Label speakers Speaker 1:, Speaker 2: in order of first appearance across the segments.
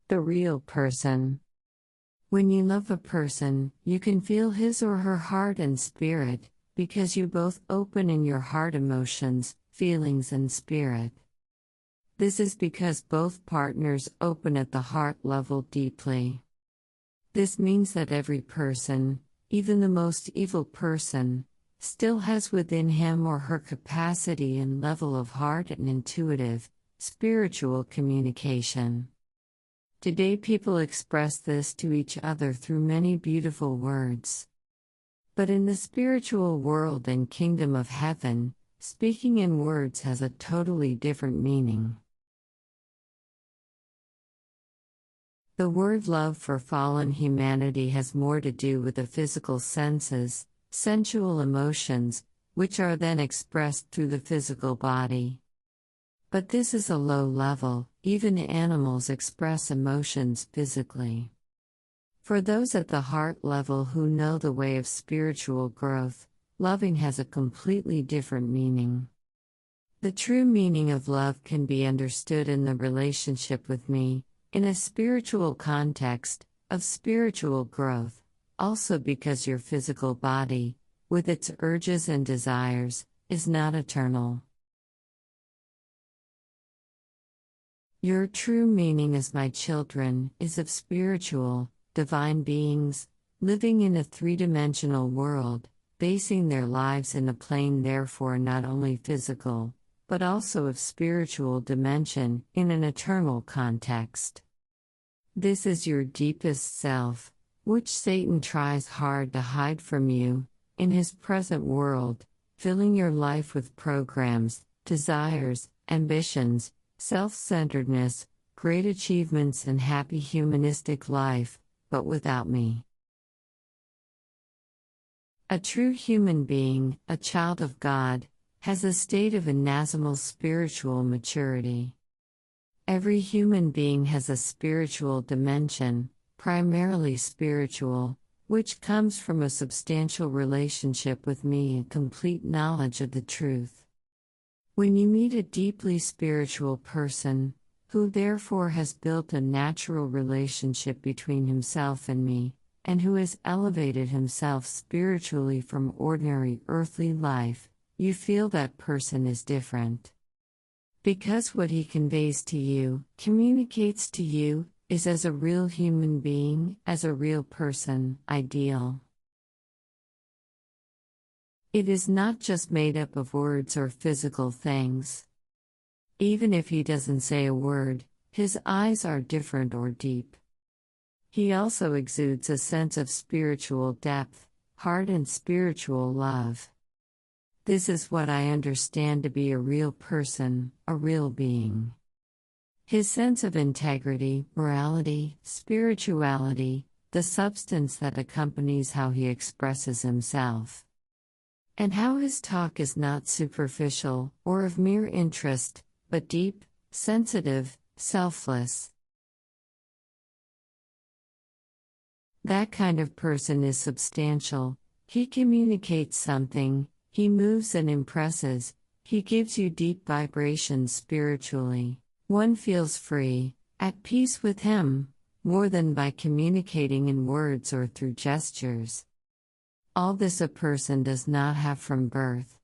Speaker 1: The real person. When you love a person, you can feel his or her heart and spirit, because you both open in your heart emotions, feelings and spirit. This is because both partners open at the heart level deeply. This means that every person, even the most evil person, still has within him or her capacity and level of heart and intuitive, spiritual communication. Today people express this to each other through many beautiful words. But in the spiritual world and kingdom of heaven, speaking in words has a totally different meaning. The word love for fallen humanity has more to do with the physical senses, sensual emotions, which are then expressed through the physical body. But this is a low level, even animals express emotions physically. For those at the heart level who know the way of spiritual growth, loving has a completely different meaning. The true meaning of love can be understood in the relationship with me, in a spiritual context, of spiritual growth, also because your physical body, with its urges and desires, is not eternal. Your true meaning as my children is of spiritual, divine beings, living in a three-dimensional world, basing their lives in a plane therefore not only physical, but also of spiritual dimension in an eternal context. This is your deepest self, which Satan tries hard to hide from you, in his present world, filling your life with programs, desires, ambitions, self-centeredness, great achievements and happy humanistic life, but without me. A true human being, a child of God, has a state of inasimal spiritual maturity. Every human being has a spiritual dimension, primarily spiritual, which comes from a substantial relationship with me and complete knowledge of the truth. When you meet a deeply spiritual person, who therefore has built a natural relationship between himself and me, and who has elevated himself spiritually from ordinary earthly life, you feel that person is different. Because what he conveys to you, communicates to you, is as a real human being, as a real person, ideal. It is not just made up of words or physical things. Even if he doesn't say a word, his eyes are different or deep. He also exudes a sense of spiritual depth, heart and spiritual love. This is what I understand to be a real person, a real being. His sense of integrity, morality, spirituality, the substance that accompanies how he expresses himself. And how his talk is not superficial, or of mere interest, but deep, sensitive, selfless. That kind of person is substantial. He communicates something, he moves and impresses, he gives you deep vibrations spiritually. One feels free, at peace with him, more than by communicating in words or through gestures. All this a person does not have from birth.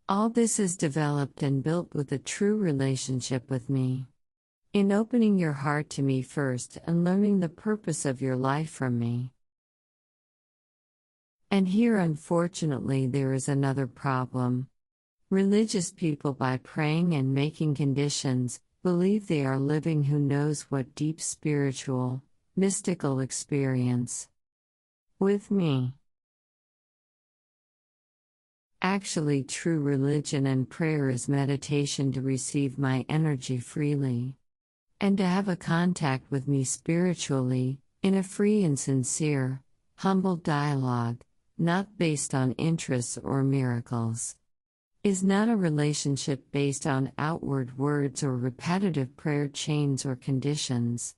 Speaker 1: All this is developed and built with a true relationship with me. In opening your heart to me first and learning the purpose of your life from me. And here unfortunately there is another problem. Religious people, by praying and making conditions, believe they are living who knows what deep spiritual, mystical experience. With me. Actually, true religion and prayer is meditation to receive my energy freely. And to have a contact with me spiritually, in a free and sincere, humble dialogue, not based on interests or miracles. Is not a relationship based on outward words or repetitive prayer chains or conditions.